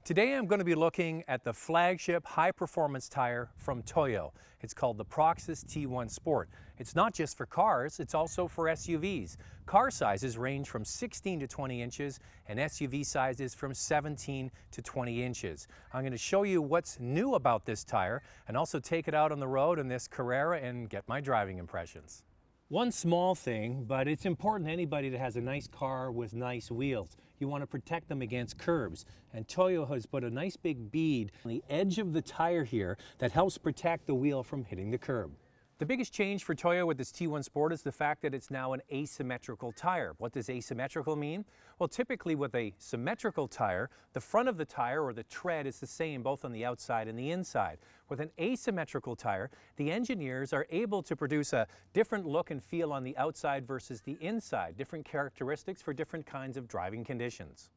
Today I'm going to be looking at the flagship high-performance tire from Toyo. It's called the Proxes T1 Sport. It's not just for cars, it's also for SUVs. Car sizes range from 16 to 20 inches and SUV sizes from 17 to 20 inches. I'm going to show you what's new about this tire and also take it out on the road in this Carrera and get my driving impressions. One small thing, but it's important to anybody that has a nice car with nice wheels. You want to protect them against curbs. And Toyo has put a nice big bead on the edge of the tire here that helps protect the wheel from hitting the curb. The biggest change for Toyo with this T1 Sport is the fact that it's now an asymmetrical tire. What does asymmetrical mean? Well, typically with a symmetrical tire, the front of the tire or the tread is the same both on the outside and the inside. With an asymmetrical tire, the engineers are able to produce a different look and feel on the outside versus the inside, different characteristics for different kinds of driving conditions.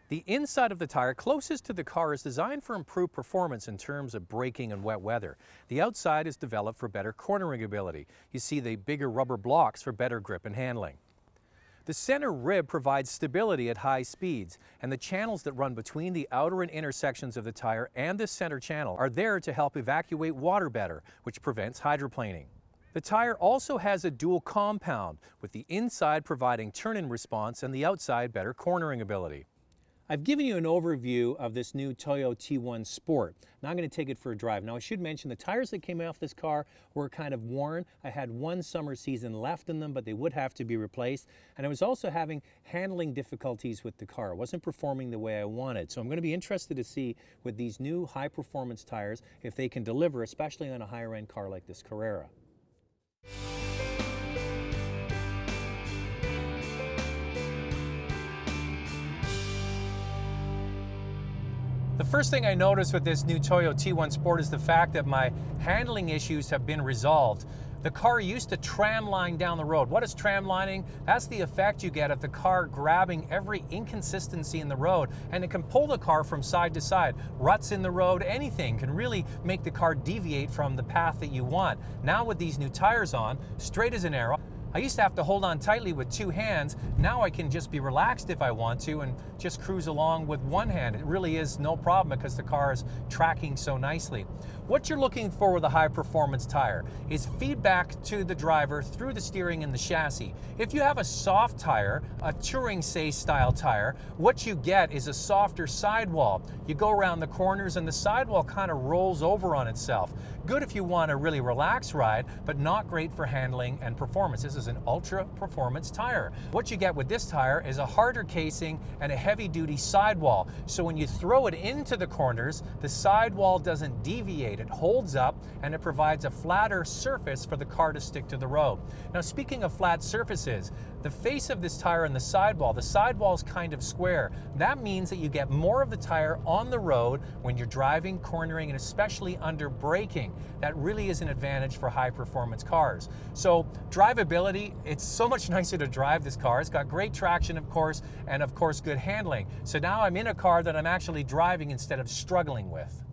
The inside of the tire closest to the car is designed for improved performance in terms of braking and wet weather. The outside is developed for better cornering ability. You see the bigger rubber blocks for better grip and handling. The center rib provides stability at high speeds, and the channels that run between the outer and inner sections of the tire and the center channel are there to help evacuate water better, which prevents hydroplaning. The tire also has a dual compound, with the inside providing turn-in response and the outside better cornering ability. I've given you an overview of this new Toyo T1 Sport. Now I'm going to take it for a drive. Now I should mention the tires that came off this car were kind of worn. I had one summer season left in them, but they would have to be replaced. And I was also having handling difficulties with the car. It wasn't performing the way I wanted. So I'm going to be interested to see with these new high performance tires if they can deliver, especially on a higher end car like this Carrera. The first thing I noticed with this new Toyo T1 Sport is the fact that my handling issues have been resolved. The car used to tram line down the road. What is tram lining? That's the effect you get of the car grabbing every inconsistency in the road, and it can pull the car from side to side. Ruts in the road, anything can really make the car deviate from the path that you want. Now with these new tires on, straight as an arrow, I used to have to hold on tightly with two hands. Now I can just be relaxed if I want to and just cruise along with one hand. It really is no problem because the car is tracking so nicely. What you're looking for with a high performance tire is feedback to the driver through the steering and the chassis. If you have a soft tire, a touring say style tire, what you get is a softer sidewall. You go around the corners and the sidewall kind of rolls over on itself. Good if you want a really relaxed ride, but not great for handling and performance. This is an ultra performance tire. What you get with this tire is a harder casing and a heavy duty sidewall. So when you throw it into the corners, the sidewall doesn't deviate. It holds up and it provides a flatter surface for the car to stick to the road. Now, speaking of flat surfaces, the face of this tire and the sidewall is kind of square. That means that you get more of the tire on the road when you're driving, cornering, and especially under braking. That really is an advantage for high performance cars. So drivability, it's so much nicer to drive this car. It's got great traction, of course, and of course good handling. So now I'm in a car that I'm actually driving instead of struggling with.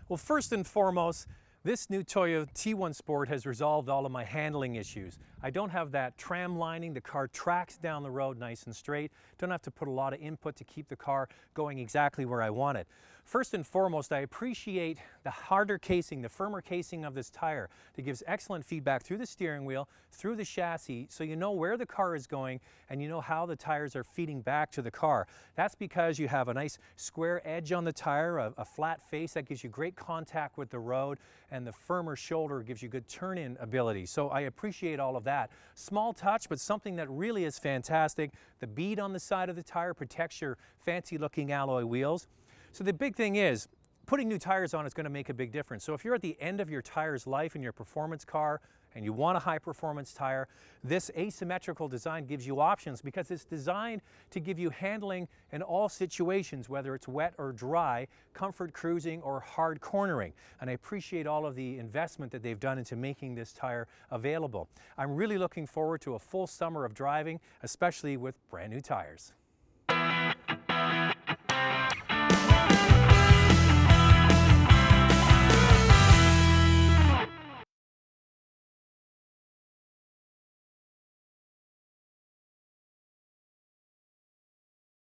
Well, first and foremost, this new Toyo T1 Sport has resolved all of my handling issues. I don't have that tram lining. The car tracks down the road nice and straight. Don't have to put a lot of input to keep the car going exactly where I want it. First and foremost, I appreciate the harder casing, the firmer casing of this tire that gives excellent feedback through the steering wheel, through the chassis, so you know where the car is going and you know how the tires are feeding back to the car. That's because you have a nice square edge on the tire, a flat face that gives you great contact with the road, and the firmer shoulder gives you good turn-in ability. So I appreciate all of that. Small touch, but something that really is fantastic. The bead on the side of the tire protects your fancy-looking alloy wheels. So the big thing is, putting new tires on is going to make a big difference. So if you're at the end of your tire's life in your performance car and you want a high performance tire, this asymmetrical design gives you options because it's designed to give you handling in all situations, whether it's wet or dry, comfort cruising or hard cornering. And I appreciate all of the investment that they've done into making this tire available. I'm really looking forward to a full summer of driving, especially with brand new tires.